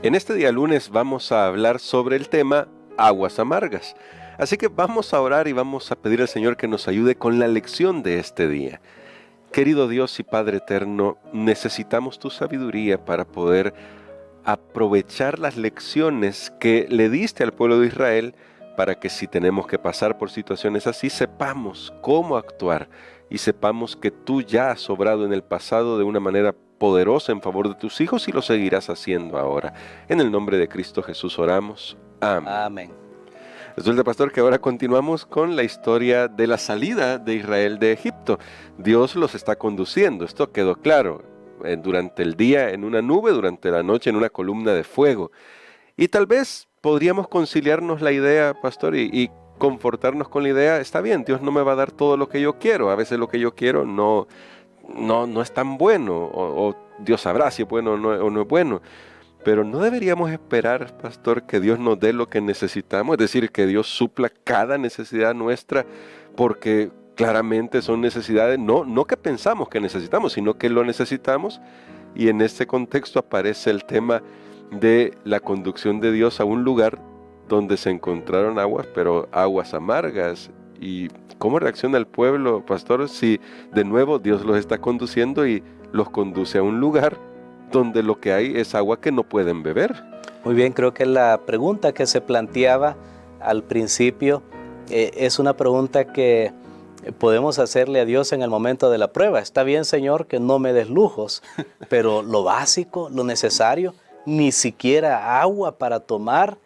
En este día lunes vamos a hablar sobre el tema aguas amargas. Así que vamos a orar y vamos a pedir al Señor que nos ayude con la lección de este día. Querido Dios y Padre eterno, necesitamos tu sabiduría para poder aprovechar las lecciones que le diste al pueblo de Israel, para que si tenemos que pasar por situaciones así, sepamos cómo actuar y sepamos que tú ya has obrado en el pasado de una manera poderosa en favor de tus hijos y lo seguirás haciendo ahora. En el nombre de Cristo Jesús oramos. Amén. Amén. Resulta, pastor, que ahora continuamos con la historia de la salida de Israel de Egipto. Dios los está conduciendo, esto quedó claro. Durante el día en una nube, durante la noche en una columna de fuego. Y tal vez podríamos conciliarnos la idea, pastor, y confortarnos con la idea, está bien, Dios no me va a dar todo lo que yo quiero. A veces lo que yo quiero no es tan bueno, o Dios sabrá si es bueno o no es bueno. Pero no deberíamos esperar, pastor, que Dios nos dé lo que necesitamos, es decir, que Dios supla cada necesidad nuestra, porque claramente son necesidades, no que pensamos que necesitamos, sino que lo necesitamos. Y en este contexto aparece el tema de la conducción de Dios a un lugar donde se encontraron aguas, pero aguas amargas. ¿Y cómo reacciona el pueblo, pastor, si de nuevo Dios los está conduciendo y los conduce a un lugar donde lo que hay es agua que no pueden beber? Muy bien, creo que la pregunta que se planteaba al principio es una pregunta que podemos hacerle a Dios en el momento de la prueba. Está bien, Señor, que no me des lujos, pero lo básico, lo necesario, ni siquiera agua para tomar.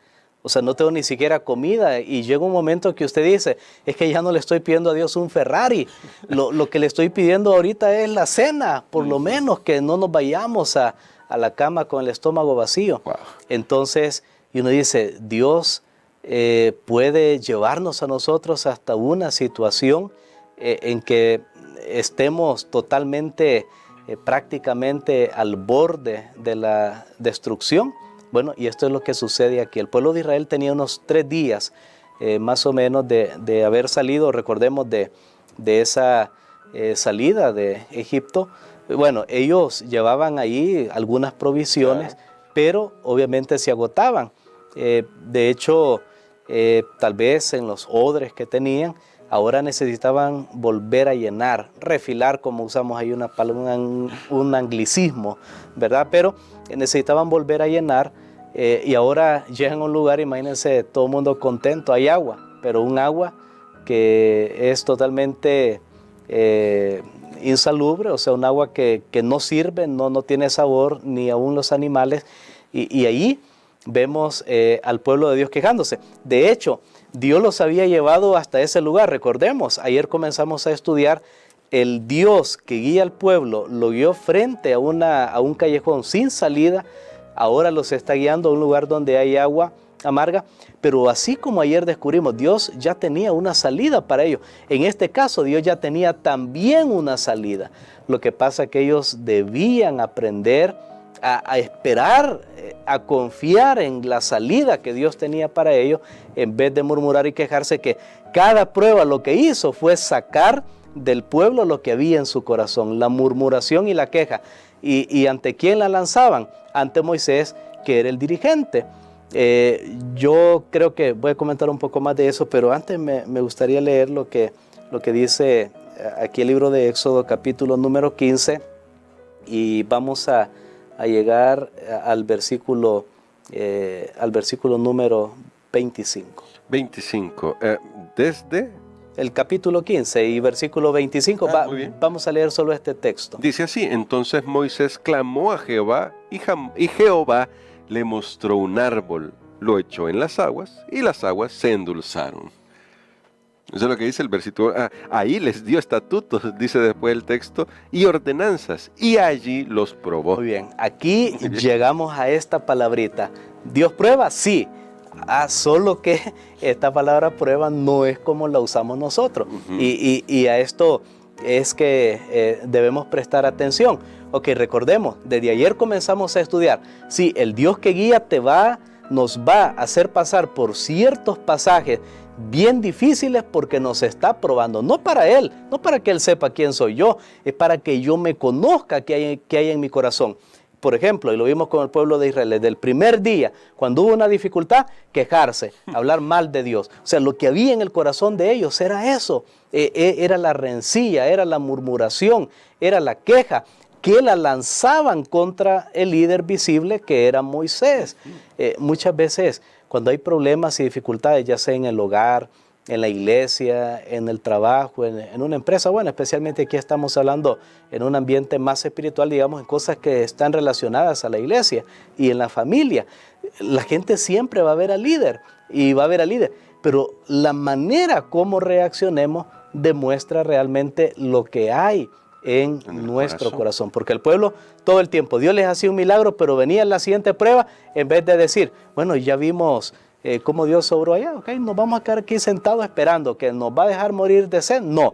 O sea, no tengo ni siquiera comida, y llega un momento que usted dice, es que ya no le estoy pidiendo a Dios un Ferrari, lo que le estoy pidiendo ahorita es la cena, por lo menos que no nos vayamos a la cama con el estómago vacío. Wow. Entonces, y uno dice, Dios puede llevarnos a nosotros hasta una situación en que estemos totalmente, prácticamente al borde de la destrucción. Bueno, y esto es lo que sucede aquí. El pueblo de Israel tenía unos 3 días más o menos de haber salido, recordemos, de esa salida de Egipto. Bueno, ellos llevaban ahí algunas provisiones, pero obviamente se agotaban. De hecho, tal vez en los odres que tenían, ahora necesitaban volver a llenar, refilar, como usamos ahí un anglicismo, ¿verdad? Pero necesitaban volver a llenar, y ahora llegan a un lugar, imagínense, todo el mundo contento, hay agua, pero un agua que es totalmente insalubre, o sea, un agua que no sirve, no tiene sabor, ni aún los animales, y ahí vemos al pueblo de Dios quejándose. De hecho, Dios los había llevado hasta ese lugar. Recordemos, ayer comenzamos a estudiar, el Dios que guía al pueblo lo guió frente a un callejón sin salida, ahora los está guiando a un lugar donde hay agua amarga, pero así como ayer descubrimos, Dios ya tenía una salida para ellos. En este caso, Dios ya tenía también una salida. Lo que pasa es que ellos debían aprender a esperar, a confiar en la salida que Dios tenía para ellos, en vez de murmurar y quejarse, que cada prueba lo que hizo fue sacar del pueblo lo que había en su corazón, la murmuración y la queja. ¿Y ante quién la lanzaban? Ante Moisés, que era el dirigente. Yo creo que voy a comentar un poco más de eso, pero antes me gustaría leer lo que dice aquí el libro de Éxodo, capítulo número 15, y vamos a llegar al versículo número 25. 25. Desde el capítulo 15 y versículo 25. Vamos a leer solo este texto. Dice así: entonces Moisés clamó a Jehová, y Jehová le mostró un árbol, lo echó en las aguas, y las aguas se endulzaron. Eso es lo que dice el versículo. Ahí les dio estatutos, dice después el texto, y ordenanzas, y allí los probó. Muy bien, aquí llegamos a esta palabrita. ¿Dios prueba? Sí. Solo que esta palabra prueba no es como la usamos nosotros. Y a esto es que debemos prestar atención. Ok, recordemos, desde ayer comenzamos a estudiar. Sí, el Dios que guía nos va a hacer pasar por ciertos pasajes bien difíciles, porque nos está probando, no para Él, no para que Él sepa quién soy yo, es para que yo me conozca qué hay en mi corazón. por ejemplo, y lo vimos con el pueblo de Israel, desde el primer día, cuando hubo una dificultad, quejarse, hablar mal de Dios. O sea, lo que había en el corazón de ellos era eso, era la rencilla, era la murmuración, era la queja, que la lanzaban contra el líder visible que era Moisés. Muchas veces, cuando hay problemas y dificultades, ya sea en el hogar, en la iglesia, en el trabajo, en una empresa, bueno, especialmente aquí estamos hablando en un ambiente más espiritual, digamos, en cosas que están relacionadas a la iglesia y en la familia. La gente siempre va a ver al líder y va a ver al líder, pero la manera como reaccionemos demuestra realmente lo que hay en nuestro corazón. Porque el pueblo todo el tiempo, Dios les hacía un milagro, pero venía la siguiente prueba, en vez de decir, bueno, ya vimos cómo Dios sobró allá, ok, nos vamos a quedar aquí sentados esperando que nos va a dejar morir de sed. No,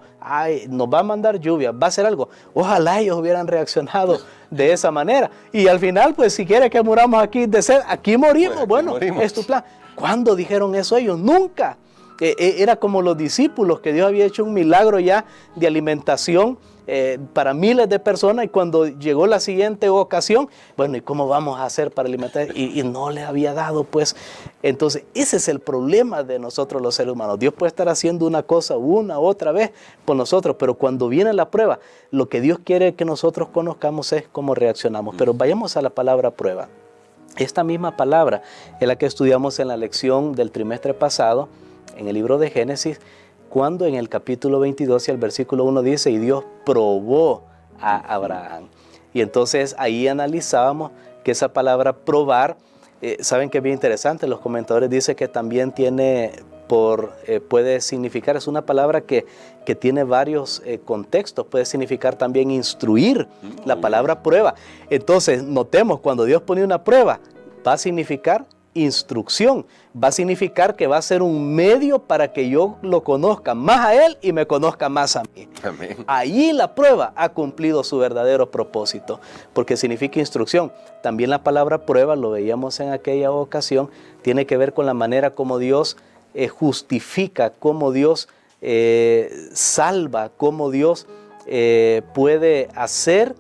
nos va a mandar lluvia, va a hacer algo. Ojalá ellos hubieran reaccionado de esa manera. Y al final, pues si quiere que muramos aquí de sed, aquí morimos. Bueno, es tu plan. ¿Cuándo dijeron eso ellos? Nunca. Era como los discípulos, que Dios había hecho un milagro ya de alimentación para miles de personas, y cuando llegó la siguiente ocasión, bueno, ¿y cómo vamos a hacer para alimentar? Y no le había dado, pues. Entonces, ese es el problema de nosotros los seres humanos. Dios puede estar haciendo una cosa otra vez por nosotros, pero cuando viene la prueba, lo que Dios quiere que nosotros conozcamos es cómo reaccionamos. Pero vayamos a la palabra prueba. Esta misma palabra es la que estudiamos en la lección del trimestre pasado, en el libro de Génesis, cuando en el capítulo 22 y el versículo 1 dice, y Dios probó a Abraham. Y entonces ahí analizábamos que esa palabra probar, saben que es bien interesante, los comentadores dicen que también puede significar, es una palabra que tiene varios contextos, puede significar también instruir, la palabra prueba. Entonces notemos, cuando Dios pone una prueba, va a significar instrucción, va a significar que va a ser un medio para que yo lo conozca más a Él y me conozca más a mí. Amén. Ahí la prueba ha cumplido su verdadero propósito, porque significa instrucción. También la palabra prueba, lo veíamos en aquella ocasión, tiene que ver con la manera como Dios justifica, cómo Dios salva, cómo Dios puede hacer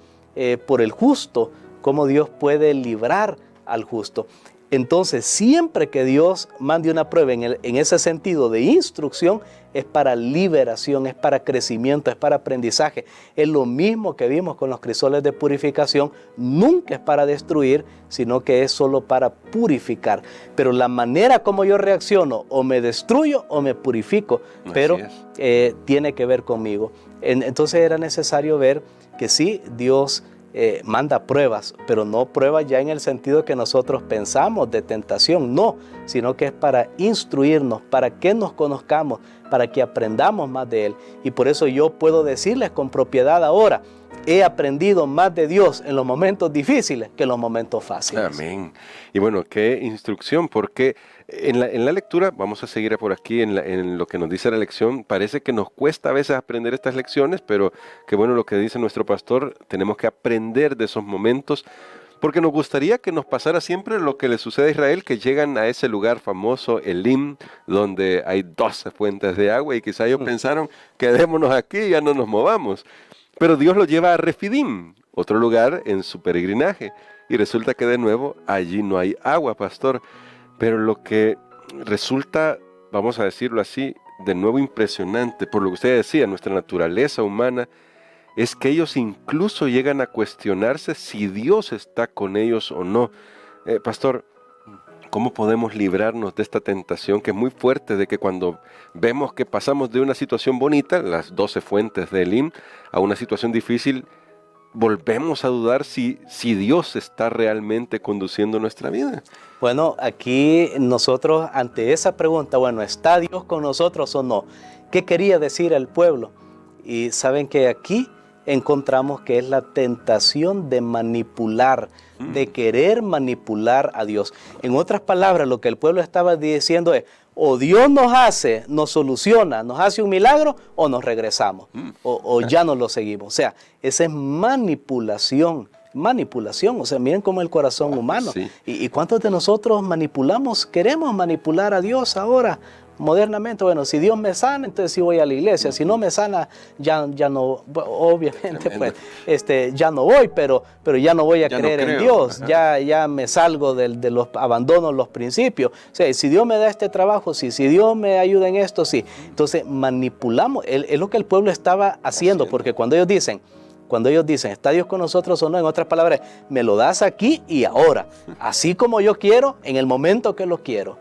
por el justo, cómo Dios puede librar al justo. Entonces, siempre que Dios mande una prueba en ese sentido de instrucción, es para liberación, es para crecimiento, es para aprendizaje. Es lo mismo que vimos con los crisoles de purificación, nunca es para destruir, sino que es solo para purificar. Pero la manera como yo reacciono, o me destruyo o me purifico, pero tiene que ver conmigo. Entonces era necesario ver que sí, Dios manda pruebas, pero no pruebas ya en el sentido que nosotros pensamos de tentación, no, sino que es para instruirnos, para que nos conozcamos, para que aprendamos más de Él. Y por eso yo puedo decirles con propiedad ahora, he aprendido más de Dios en los momentos difíciles que en los momentos fáciles. Amén. Y bueno, qué instrucción, porque en la lectura, vamos a seguir por aquí en lo que nos dice la lección, parece que nos cuesta a veces aprender estas lecciones, pero qué bueno lo que dice nuestro pastor, tenemos que aprender de esos momentos, porque nos gustaría que nos pasara siempre lo que le sucede a Israel, que llegan a ese lugar famoso, Elim, donde hay 12 fuentes de agua, y quizá ellos pensaron, quedémonos aquí y ya no nos movamos. Pero Dios lo lleva a Refidim, otro lugar en su peregrinaje, y resulta que de nuevo allí no hay agua, pastor. Pero lo que resulta, vamos a decirlo así, de nuevo impresionante, por lo que usted decía, nuestra naturaleza humana, es que ellos incluso llegan a cuestionarse si Dios está con ellos o no. Pastor, ¿cómo podemos librarnos de esta tentación que es muy fuerte, de que cuando vemos que pasamos de una situación bonita, las 12 fuentes de Elim, a una situación difícil, volvemos a dudar si Dios está realmente conduciendo nuestra vida? Bueno, aquí nosotros ante esa pregunta, bueno, ¿está Dios con nosotros o no? ¿Qué quería decir el pueblo? Y saben que aquí encontramos que es la tentación de manipular, de querer manipular a Dios. En otras palabras, lo que el pueblo estaba diciendo es, o Dios nos soluciona, nos hace un milagro, o nos regresamos, o ya no lo seguimos. O sea, esa es manipulación, o sea, miren cómo el corazón humano. Sí. ¿Y cuántos de nosotros manipulamos, queremos manipular a Dios ahora? modernamente, bueno, si Dios me sana, entonces sí voy a la iglesia. Si no me sana, ya no, obviamente, pues, ya no voy, pero ya no voy a creer en Dios. Ya me salgo de los, abandono los principios. O sea, si Dios me da este trabajo, sí. Si Dios me ayuda en esto, sí. Entonces manipulamos. Es lo que el pueblo estaba haciendo, porque cuando ellos dicen, ¿está Dios con nosotros o no? En otras palabras, me lo das aquí y ahora, así como yo quiero, en el momento que lo quiero.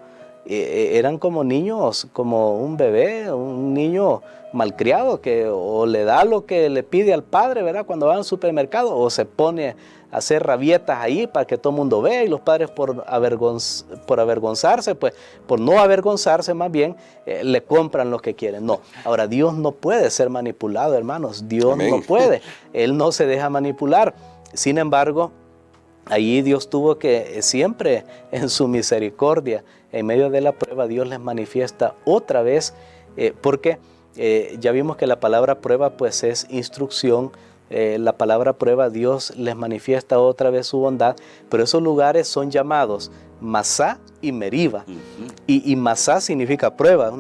Eran como niños, como un bebé, un niño malcriado que o le da lo que le pide al padre, ¿verdad? Cuando va al supermercado, o se pone a hacer rabietas ahí para que todo el mundo vea, y los padres por avergonzarse, pues por no avergonzarse más bien, le compran lo que quieren. No, ahora Dios no puede ser manipulado, hermanos, Dios no puede, Él no se deja manipular. Sin embargo, allí Dios tuvo que siempre en su misericordia, en medio de la prueba, Dios les manifiesta otra vez, porque ya vimos que la palabra prueba pues es instrucción. La palabra prueba, Dios les manifiesta otra vez su bondad, pero esos lugares son llamados Masá y Meriba. Y Masá significa prueba, es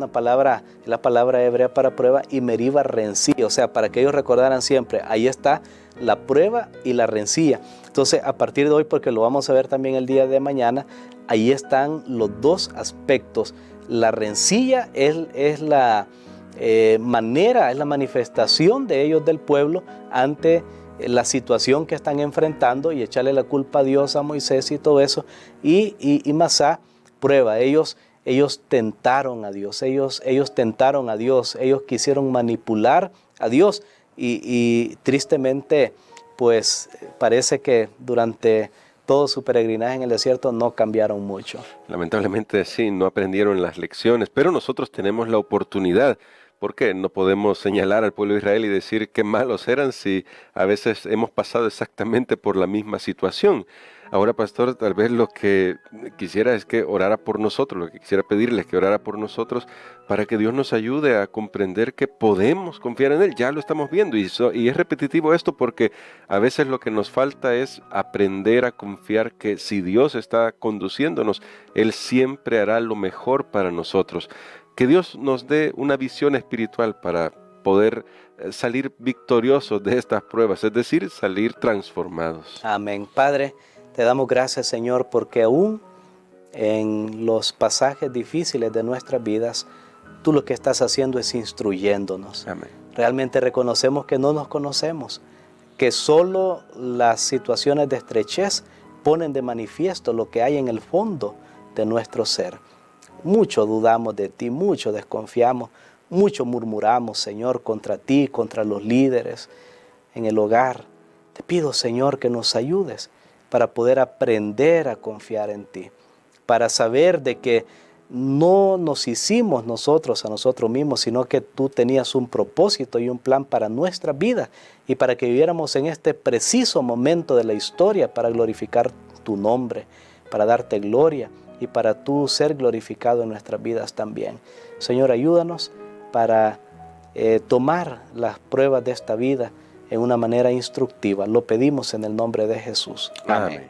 la palabra hebrea para prueba, y Meriba rencilla, o sea, para que ellos recordaran siempre, ahí está la prueba y la rencilla. Entonces, a partir de hoy, porque lo vamos a ver también el día de mañana, ahí están los dos aspectos. La rencilla es la manera, es la manifestación de ellos del pueblo ante la situación que están enfrentando, y echarle la culpa a Dios, a Moisés y todo eso. Y Masá, prueba, ellos tentaron a Dios, ellos tentaron a Dios, ellos quisieron manipular a Dios, y tristemente pues parece que durante todo su peregrinaje en el desierto no cambiaron mucho. Lamentablemente sí, no aprendieron las lecciones, pero nosotros tenemos la oportunidad, porque no podemos señalar al pueblo de Israel y decir qué malos eran si a veces hemos pasado exactamente por la misma situación. Ahora, pastor, tal vez lo que quisiera es que orara por nosotros, lo que quisiera pedirles que orara por nosotros para que Dios nos ayude a comprender que podemos confiar en Él. Ya lo estamos viendo y es repetitivo esto porque a veces lo que nos falta es aprender a confiar que si Dios está conduciéndonos, Él siempre hará lo mejor para nosotros. Que Dios nos dé una visión espiritual para poder salir victoriosos de estas pruebas, es decir, salir transformados. Amén. Padre, te damos gracias, Señor, porque aún en los pasajes difíciles de nuestras vidas, tú lo que estás haciendo es instruyéndonos. Amén. Realmente reconocemos que no nos conocemos, que solo las situaciones de estrechez ponen de manifiesto lo que hay en el fondo de nuestro ser. Mucho dudamos de ti, mucho desconfiamos, mucho murmuramos, Señor, contra ti, contra los líderes en el hogar. Te pido, Señor, que nos ayudes para poder aprender a confiar en ti, para saber de que no nos hicimos nosotros a nosotros mismos, sino que tú tenías un propósito y un plan para nuestra vida, y para que viviéramos en este preciso momento de la historia para glorificar tu nombre, para darte gloria y para tú ser glorificado en nuestras vidas también. Señor, ayúdanos para tomar las pruebas de esta vida en una manera instructiva. Lo pedimos en el nombre de Jesús. Amén.